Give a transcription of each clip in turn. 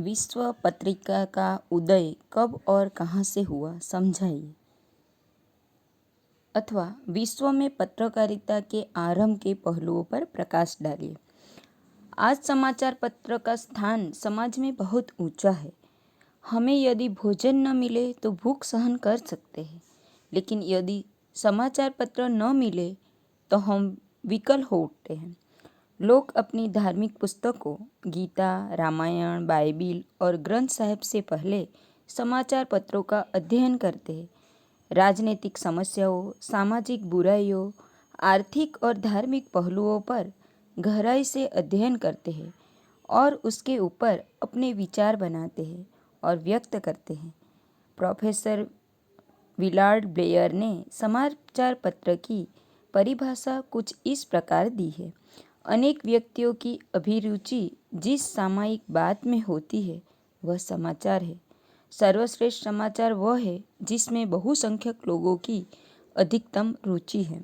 विश्व पत्रिका का उदय कब और कहाँ से हुआ, समझाइए। अथवा विश्व में पत्रकारिता के आरंभ के पहलुओं पर प्रकाश डालिए। आज समाचार पत्र का स्थान समाज में बहुत ऊंचा है। हमें यदि भोजन न मिले तो भूख सहन कर सकते हैं, लेकिन यदि समाचार पत्र न मिले तो हम विकल हो उठते हैं। लोग अपनी धार्मिक पुस्तकों गीता, रामायण, बाइबिल और ग्रंथ साहिब से पहले समाचार पत्रों का अध्ययन करते हैं। राजनीतिक समस्याओं, सामाजिक बुराइयों, आर्थिक और धार्मिक पहलुओं पर गहराई से अध्ययन करते हैं और उसके ऊपर अपने विचार बनाते हैं और व्यक्त करते हैं। प्रोफेसर विलार्ड ब्लेयर ने समाचार पत्र की परिभाषा कुछ इस प्रकार दी है। अनेक व्यक्तियों की अभिरुचि जिस सामयिक बात में होती है वह समाचार है। सर्वश्रेष्ठ समाचार वह है जिसमें बहुसंख्यक लोगों की अधिकतम रुचि है।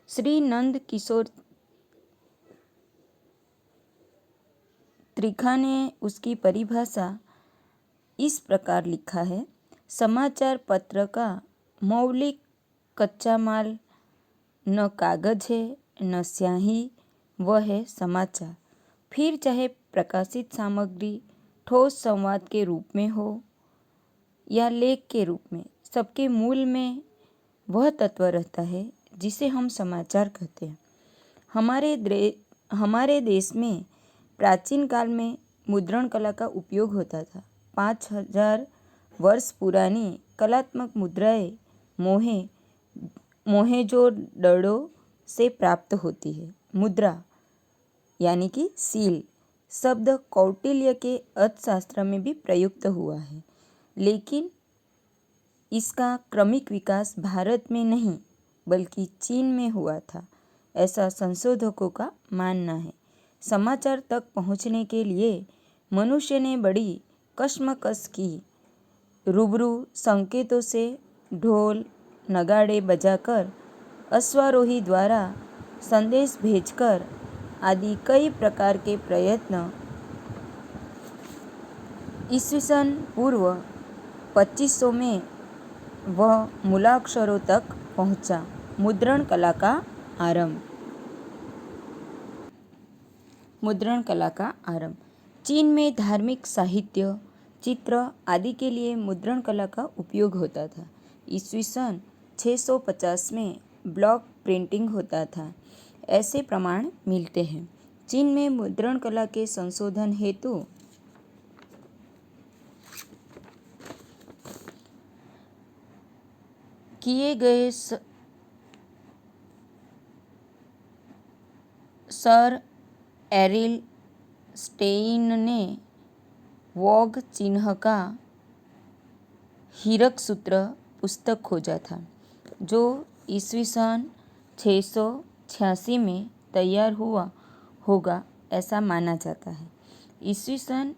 श्री नंद किशोर त्रिखा ने उसकी परिभाषा इस प्रकार लिखा है। समाचार पत्र का मौलिक कच्चा माल न कागज है न स्याही, वह है समाचार। फिर चाहे प्रकाशित सामग्री ठोस संवाद के रूप में हो या लेख के रूप में, सबके मूल में वह तत्व रहता है जिसे हम समाचार कहते हैं। हमारे देश में प्राचीन काल में मुद्रण कला का उपयोग होता था। 5000 वर्ष पुरानी कलात्मक मुद्राएं मोहेंजोदड़ो से प्राप्त होती है। मुद्रा यानी कि सील शब्द कौटिल्य के अर्थशास्त्र में भी प्रयुक्त हुआ है, लेकिन इसका क्रमिक विकास भारत में नहीं बल्कि चीन में हुआ था, ऐसा संशोधकों का मानना है। समाचार तक पहुंचने के लिए मनुष्य ने बड़ी कशमकश की। रूबरू संकेतों से ढोल नगाड़े बजाकर, अश्वारोही द्वारा संदेश भेजकर आदि कई प्रकार के प्रयत्न ईस्वीसन पूर्व 2500 में वह मूलाक्षरों तक पहुंचा। मुद्रण कला का आरंभ। मुद्रण कला का आरंभ चीन में धार्मिक साहित्य, चित्र आदि के लिए मुद्रण कला का उपयोग होता था। ईस्वीसन 650 में ब्लॉक प्रिंटिंग होता था, ऐसे प्रमाण मिलते हैं। चीन में मुद्रण कला के संशोधन हेतु किए गए सर एरिल स्टेइन ने वोग चिन्ह का हीरक सूत्र पुस्तक खोजा था, जो ईस्वीसन 686 में तैयार हुआ होगा ऐसा माना जाता है। ईस्वीसन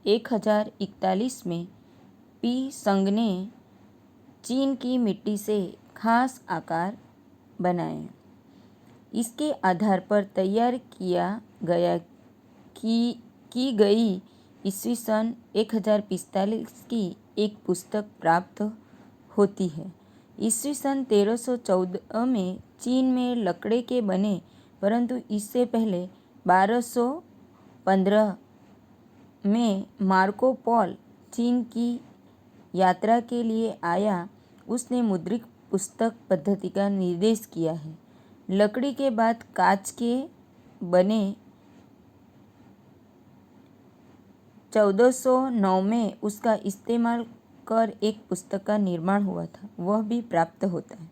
1041 में पी संग ने चीन की मिट्टी से खास आकार बनाए। इसके आधार पर तैयार की गई ईस्वीसन 1045 की एक पुस्तक प्राप्त होती है। ईस्वीसन 1314 में चीन में लकड़े के बने, परंतु इससे पहले 1215 में मार्को पोल चीन की यात्रा के लिए आया। उसने मुद्रित पुस्तक पद्धति का निर्देश किया है। लकड़ी के बाद कांच के बने 1409 में उसका इस्तेमाल कर एक पुस्तक का निर्माण हुआ था, वह भी प्राप्त होता है।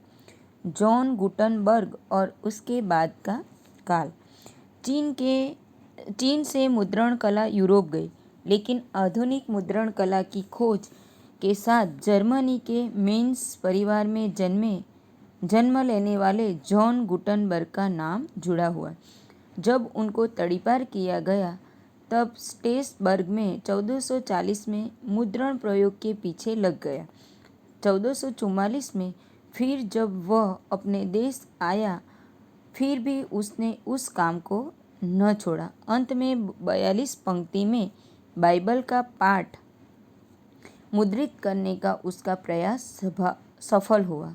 जॉन गुटनबर्ग और उसके बाद का काल। चीन से मुद्रण कला यूरोप गई, लेकिन आधुनिक मुद्रण कला की खोज के साथ जर्मनी के मेंस परिवार में जन्म लेने वाले जॉन गुटनबर्ग का नाम जुड़ा हुआ। जब उनको तड़ीपार किया गया तब स्टेसबर्ग में 1440 में मुद्रण प्रयोग के पीछे लग गया। 1444 में फिर जब वह अपने देश आया, फिर भी उसने उस काम को न छोड़ा। अंत में 42 पंक्ति में बाइबल का पाठ मुद्रित करने का उसका प्रयास सफल हुआ।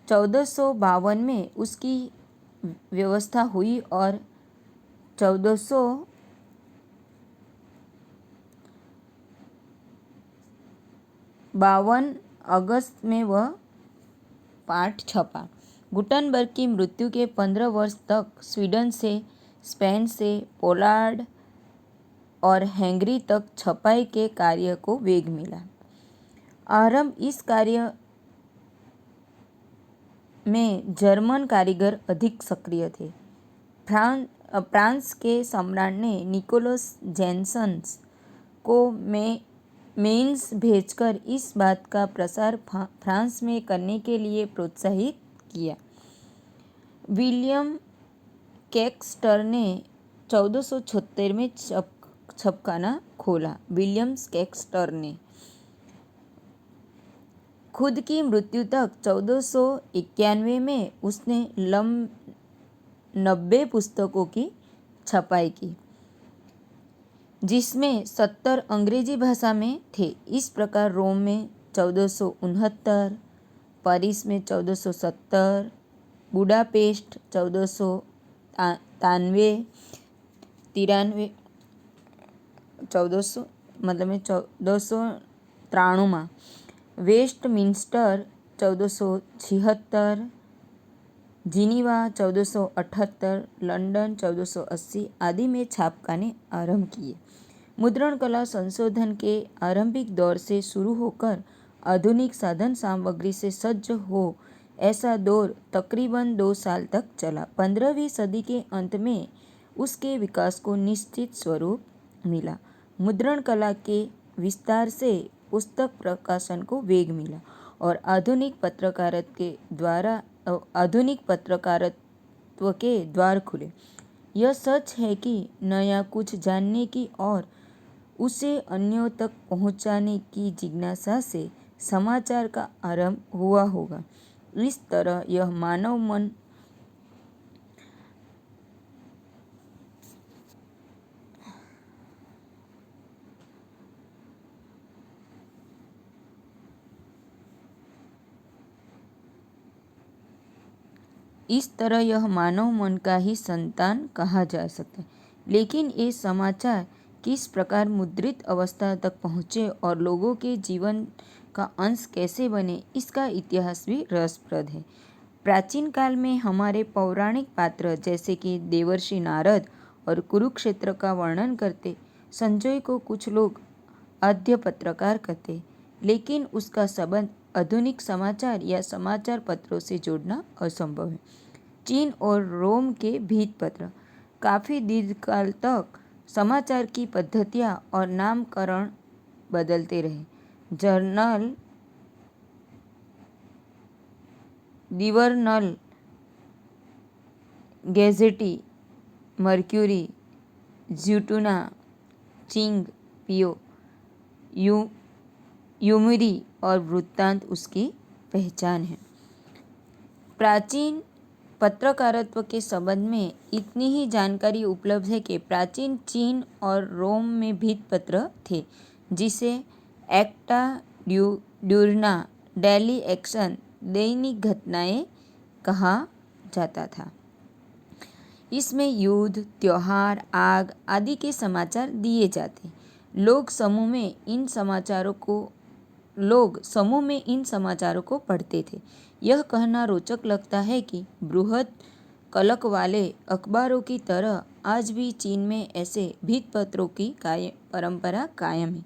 1452 में उसकी व्यवस्था हुई और 1452 अगस्त में वह पाठ छपा। गुटनबर्ग की मृत्यु के 15 वर्ष तक स्वीडन से, स्पेन से, पोलैंड और हंगरी तक छपाई के कार्य को वेग मिला। आरंभ इस कार्य में जर्मन कारीगर अधिक सक्रिय थे। फ्रांस के सम्राट ने निकोलस जेनसन्स को मेन्स भेजकर इस बात का प्रसार फ्रांस में करने के लिए प्रोत्साहित किया। विलियम कैक्सटर ने 1476 में छपखाना खोला। विलियम कैक्सटर ने खुद की मृत्यु तक 1491 में उसने 90 पुस्तकों की छपाई की, जिसमें 70 अंग्रेजी भाषा में थे। इस प्रकार रोम में 1469, पेरिस में 1470, बुडापेस्ट 1493, 1493 वेस्टमिंस्टर 1476, जिनीवा 1478, लंदन 1480 आदि में छापखाने आरंभ किए। मुद्रण कला संशोधन के आरंभिक दौर से शुरू होकर आधुनिक साधन सामग्री से सज्ज हो ऐसा दौर तकरीबन 2 साल तक चला। 15वीं सदी के अंत में उसके विकास को निश्चित स्वरूप मिला। मुद्रण कला के विस्तार से पुस्तक प्रकाशन को वेग मिला और आधुनिक पत्रकारित्व के द्वार खुले। यह सच है कि नया कुछ जानने की और उसे अन्यों तक पहुंचाने की जिज्ञासा से समाचार का आरंभ हुआ होगा। इस तरह यह मानव मन का ही संतान कहा जा सकता है। लेकिन ये समाचार किस प्रकार मुद्रित अवस्था तक पहुँचे और लोगों के जीवन का अंश कैसे बने, इसका इतिहास भी रसप्रद है। प्राचीन काल में हमारे पौराणिक पात्र जैसे कि देवर्षि नारद और कुरुक्षेत्र का वर्णन करते संजय को कुछ लोग आद्य पत्रकार कहते, लेकिन उसका संबंध आधुनिक समाचार या समाचार पत्रों से जोड़ना असंभव है। चीन और रोम के भित्तिपत्र काफ़ी दीर्घकाल तक समाचार की पद्धतियाँ और नामकरण बदलते रहे। जर्नल, डिवर्नल, गैजेटी, मर्क्यूरी, ज्यूटुना, चिंग, पियो, यूमरी और वृत्तांत उसकी पहचान है। प्राचीन पत्रकारित्व के संबंध में इतनी ही जानकारी उपलब्ध है कि प्राचीन चीन और रोम में भित्तिपत्र थे, जिसे एक्टा ड्यूरना, डेली एक्शन, दैनिक घटनाएं कहा जाता था। इसमें युद्ध, त्योहार, आग आदि के समाचार दिए जाते। लोग समूह में इन समाचारों को पढ़ते थे। यह कहना रोचक लगता है कि बृहद कलक वाले अखबारों की तरह आज भी चीन में ऐसे भित्तिपत्रों की परंपरा कायम है,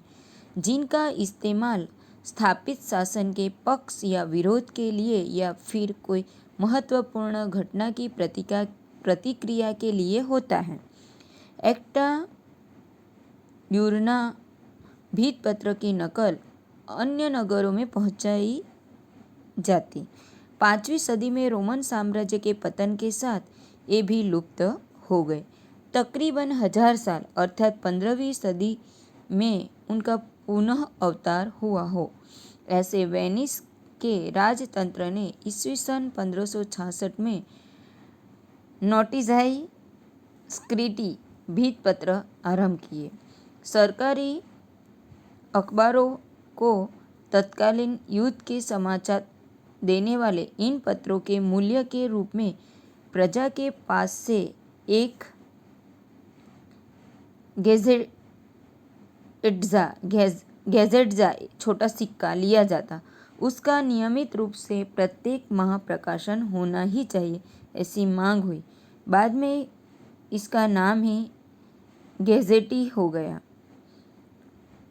जिनका इस्तेमाल स्थापित शासन के पक्ष या विरोध के लिए या फिर कोई महत्वपूर्ण घटना की प्रतिक्रिया के लिए होता है। एक्टा ड्यूरना भित्तिपत्र की नकल अन्य नगरों में पहुंचाई जाती। 5वीं सदी में रोमन साम्राज्य के पतन के साथ ये भी लुप्त हो गए। तकरीबन 1000 साल अर्थात 15वीं सदी में उनका पुनः अवतार हुआ हो। ऐसे वेनिस के राजतंत्र ने ईस्वी सन 1566 में नोटिज़ाई स्क्रिटी भित्तिपत्र आरंभ किए। सरकारी अखबारों को तत्कालीन युद्ध के समाचार देने वाले इन पत्रों के मूल्य के रूप में प्रजा के पास से एक गैजेट्जा छोटा सिक्का लिया जाता। उसका नियमित रूप से प्रत्येक माह प्रकाशन होना ही चाहिए, ऐसी मांग हुई। बाद में इसका नाम ही गैजेटी हो गया।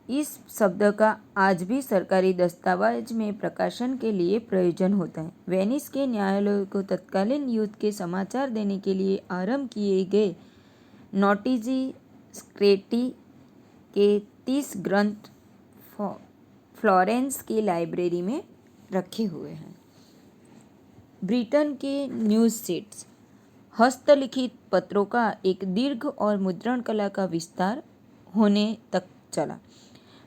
इस शब्द का आज भी सरकारी दस्तावेज में प्रकाशन के लिए प्रयोजन होता है। वेनिस के न्यायालयों को तत्कालीन युद्ध के समाचार देने के लिए आरंभ किए गए नोटिजी स्क्रेटी के 30 ग्रंथ फ्लोरेंस की लाइब्रेरी में रखे हुए हैं। ब्रिटेन के न्यूज़ सीट्स। हस्तलिखित पत्रों का एक दीर्घ और मुद्रण कला का विस्तार होने तक चला।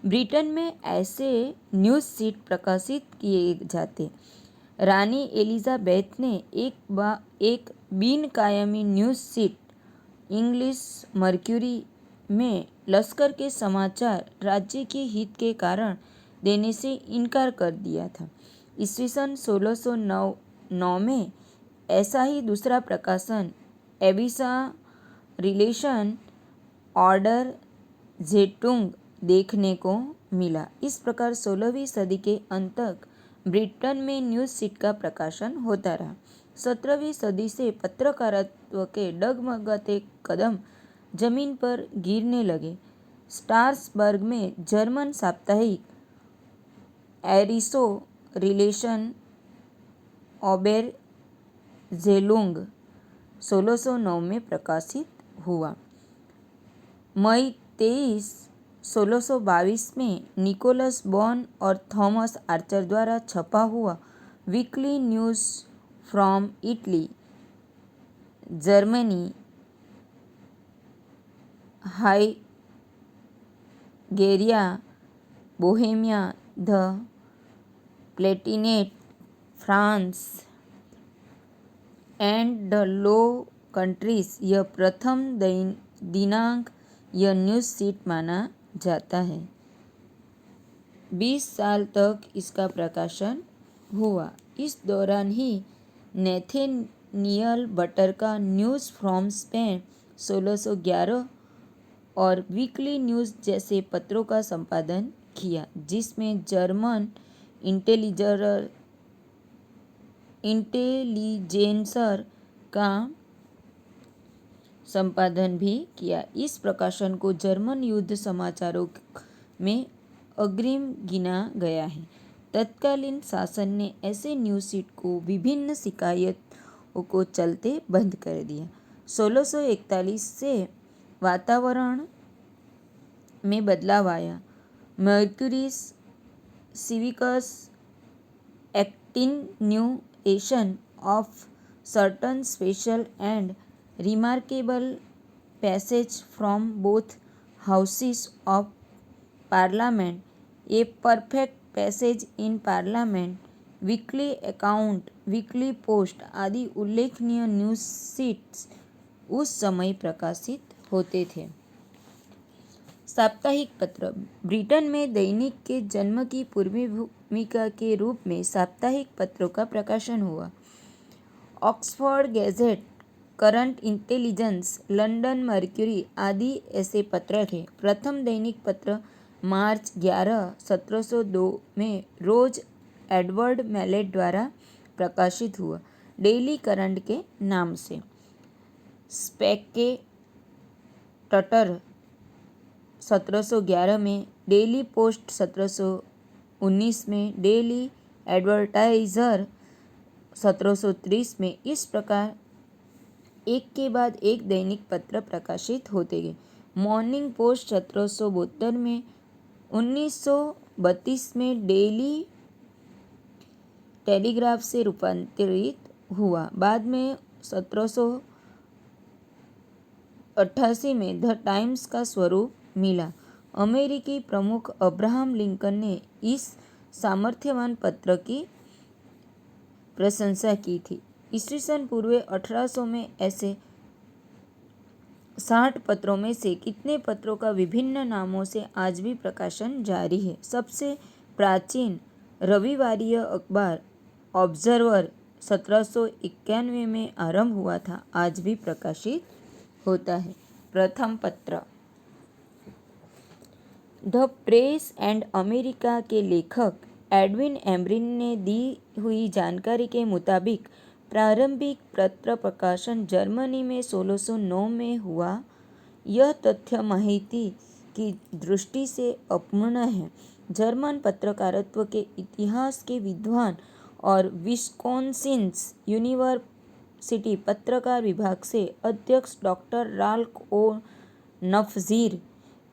ब्रिटेन में ऐसे न्यूज़ सीट प्रकाशित किए जाते। रानी एलिजाबेथ ने एक बिन कायमी न्यूज़ सीट इंग्लिश मर्क्यूरी में लश्कर के समाचार राज्य के हित के कारण देने से इनकार कर दिया था। ईस्वीसन 1609 में ऐसा ही दूसरा प्रकाशन एविसा रिलेशन ऑर्डर जेटुंग देखने को मिला। इस प्रकार 16वीं सदी के अंत तक ब्रिटेन में न्यूज़ सीट का प्रकाशन होता रहा। 17वीं सदी से पत्रकारित्व के डगमगाते कदम जमीन पर गिरने लगे। स्ट्रासबर्ग में जर्मन साप्ताहिक एरिसो रिलेशन ओबेर जेलुंग 1609 में प्रकाशित हुआ। मई 23, 1622 में निकोलस बॉन और थॉमस आर्चर द्वारा छपा हुआ weekly news from Italy, Germany, Hungaria, Bohemia, the Palatinate, France and the low countries, यह प्रथम दिनांक यह न्यूज़ सीट माना जाता है। 20 साल तक इसका प्रकाशन हुआ। इस दौरान ही नेथेनियल बटर का न्यूज़ फ्रॉम स्पेन 1611 और वीकली न्यूज़ जैसे पत्रों का संपादन किया, जिसमें जर्मन इंटेलिजेंसर का संपादन भी किया। इस प्रकाशन को जर्मन युद्ध समाचारों में अग्रिम गिना गया है। तत्कालीन शासन ने ऐसे न्यूज़ सीट को विभिन्न शिकायतों को चलते बंद कर दिया। 1641 से वातावरण में बदलाव आया। Mercurius Civicus continuation of certain special and remarkable passage from both houses of parliament, a perfect passage in parliament, weekly account, weekly post आदि उल्लेखनीय न्यूज़ सीट्स उस समय प्रकाशित होते थे। साप्ताहिक पत्र। ब्रिटेन में दैनिक के जन्म की पूर्वी भूमिका के रूप में साप्ताहिक पत्रों का प्रकाशन हुआ। Oxford gadget, current intelligence, London mercury आदि ऐसे पत्र थे। प्रथम दैनिक पत्र मार्च 11, 1702 में रोज एडवर्ड मैलेट द्वारा प्रकाशित हुआ, डेली करंट के नाम से। स्पेक्टेटर 1711 में, डेली पोस्ट 1719 में, डेली एडवर्टाइजर 1730 में। इस प्रकार एक के बाद एक दैनिक पत्र प्रकाशित होते गए। मॉर्निंग पोस्ट 1772 में, 1932 में डेली टेलीग्राफ से रूपांतरित हुआ। बाद में 1788 में द टाइम्स का स्वरूप मिला। अमेरिकी प्रमुख अब्राहम लिंकन ने इस सामर्थ्यवान पत्र की प्रशंसा की थी। ईस्वीसन पूर्व 1800 में ऐसे 60 पत्रों में से कितने पत्रों का विभिन्न नामों से आज भी प्रकाशन जारी है? सबसे प्राचीन रविवारीय अखबार ऑब्जर्वर 1791 में आरंभ हुआ था, आज भी प्रकाशित होता है। प्रथम पत्र द प्रेस एंड अमेरिका के लेखक एडविन एम्ब्रिन ने दी हुई जानकारी के मुताबिक प्रारंभिक पत्र प्रकाशन जर्मनी में 1609 में हुआ। यह तथ्य माहिती की दृष्टि से अपूर्ण है। जर्मन पत्रकारित्व के इतिहास के विद्वान और विस्कॉन्सिन यूनिवर्सिटी पत्रकार विभाग से अध्यक्ष डॉक्टर राल्फ ओ नफजीर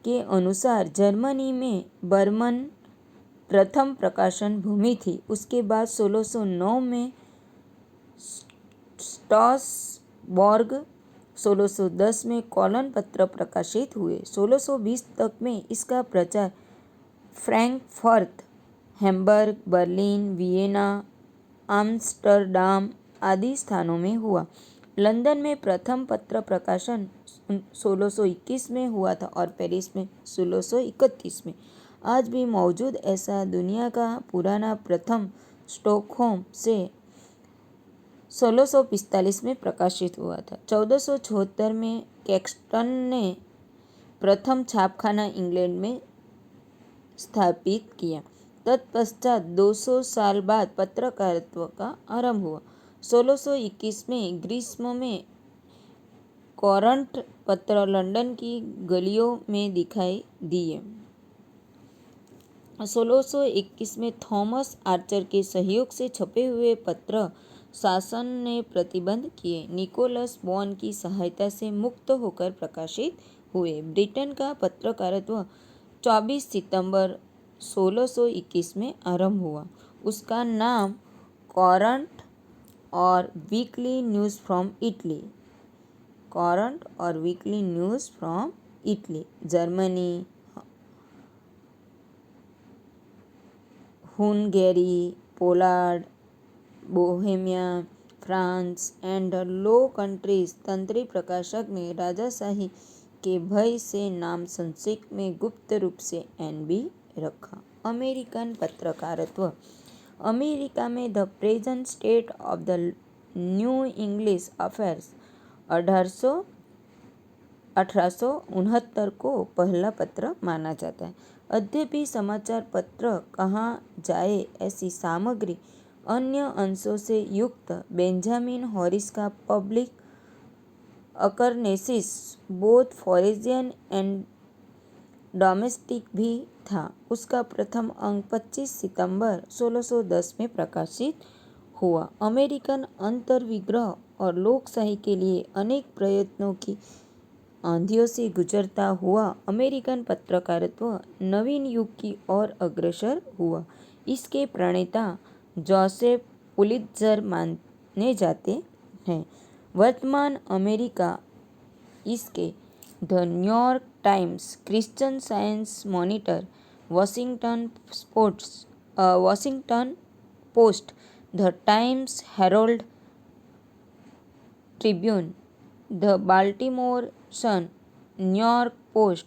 के अनुसार जर्मनी में बर्मन प्रथम प्रकाशन भूमि थी। उसके बाद 1609 में स्ट्रासबर्ग, 1610 में कोलन पत्र प्रकाशित हुए। 1620 तक में इसका प्रचार फ्रैंकफर्ट, हैम्बर्ग, बर्लिन, वियना, आम्स्टरडाम आदि स्थानों में हुआ। लंदन में प्रथम पत्र प्रकाशन 1621 में हुआ था और पेरिस में 1631 में। आज भी मौजूद ऐसा दुनिया का पुराना प्रथम स्टॉकहोम से 1645 में प्रकाशित हुआ था। 1476 में कैक्सटन ने प्रथम छापखाना इंग्लैंड में स्थापित किया। तत्पश्चात 200 साल बाद पत्रकारित्व का आरंभ हुआ। 1621 में ग्रीष्म में कोरंट पत्र लंदन की गलियों में दिखाई दिए। 1621 में थॉमस आर्चर के सहयोग से छपे हुए पत्र शासन ने प्रतिबंध किए। निकोलस बॉन की सहायता से मुक्त होकर प्रकाशित हुए। ब्रिटेन का पत्रकारित्व 24 सितंबर 1621 में आरंभ हुआ। उसका नाम कोरंट और weekly news from Italy. Corante और weekly news from Italy. Germany, Hungary, Poland, Bohemia, France and low countries तंत्री प्रकाशक ने राजाशाही के भय से नाम संक्षेप में गुप्त रूप से NB रखा। अमेरिकन पत्रकारित्व। अमेरिका में the present state of the new English affairs 1869 को पहला पत्र माना जाता है। अद्यपि समाचार पत्र कहा जाए ऐसी सामग्री अन्य अंशों से युक्त बेंजामिन हॉरिस का पब्लिक अकर्नेसिस बोथ फॉरेजियन एंड डोमेस्टिक भी था। उसका प्रथम अंक 25 सितंबर 1610 में प्रकाशित हुआ। अमेरिकन अंतर्विग्रह और लोकशाही के लिए अनेक प्रयत्नों की आंधियों से गुजरता हुआ अमेरिकन पत्रकारित्व नवीन युग की ओर अग्रसर हुआ। इसके प्रणेता जोसेफ पुलित्जर माने जाते हैं। वर्तमान अमेरिका इसके the New York Times, Christian Science Monitor, Washington Post, the Times Herald Tribune, the Baltimore Sun, New York Post,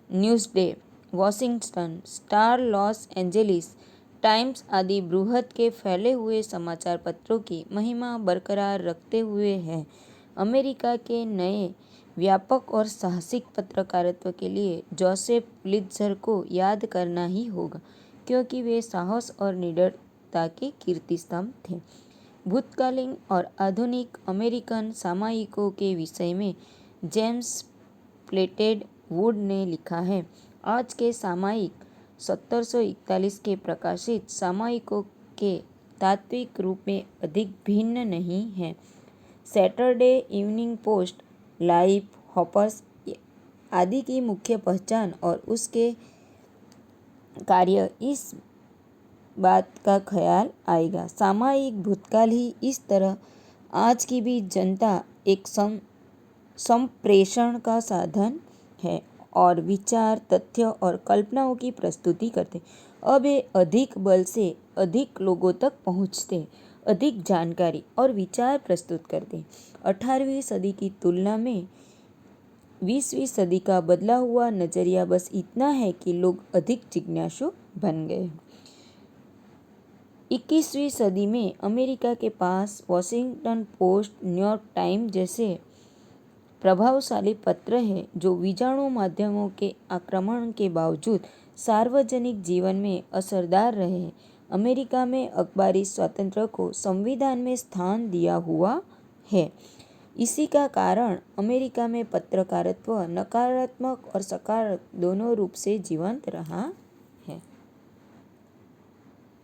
Newsday, Washington Star, Los Angeles Times आदि बृहत के फैले हुए समाचार पत्रों की महिमा बरकरार रखते हुए है। अमेरिका के नए व्यापक और साहसिक पत्रकारित्व के लिए जोसेफ पुलित्जर को याद करना ही होगा, क्योंकि वे साहस और निडरता के कीर्तिस्तंभ थे। भूतकालीन और आधुनिक अमेरिकन सामयिकों के विषय में जेम्स फ्लेटेड वुड ने लिखा है। आज के सामयिक 1741 के प्रकाशित सामयिकों के तात्विक रूप में अधिक भिन्न नहीं है। Saturday evening post, life, hoppers आदि की मुख्य पहचान और उसके कार्य इस बात का ख्याल आएगा। सामयिक भूतकाल ही इस तरह आज की भी जनता एक संप्रेषण का साधन है और विचार, तथ्य और कल्पनाओं की प्रस्तुति करते। अब ये अधिक बल से अधिक लोगों तक पहुँचते, अधिक जानकारी और विचार प्रस्तुत करते। 18वीं सदी की तुलना में 20वीं सदी का बदला हुआ नजरिया बस इतना है कि लोग अधिक जिज्ञासु बन गए। 21वीं सदी में अमेरिका के पास वॉशिंगटन पोस्ट, न्यूयॉर्क टाइम्स जैसे प्रभावशाली पत्र हैं जो विजाणु माध्यमों के आक्रमण के बावजूद सार्वजनिक जीवन में असरदार रहे। अमेरिका में अखबारी स्वातंत्र्य को संविधान में स्थान दिया हुआ है। इसी का कारण अमेरिका में पत्रकारित्व नकारात्मक और सकारात्मक दोनों रूप से जीवंत रहा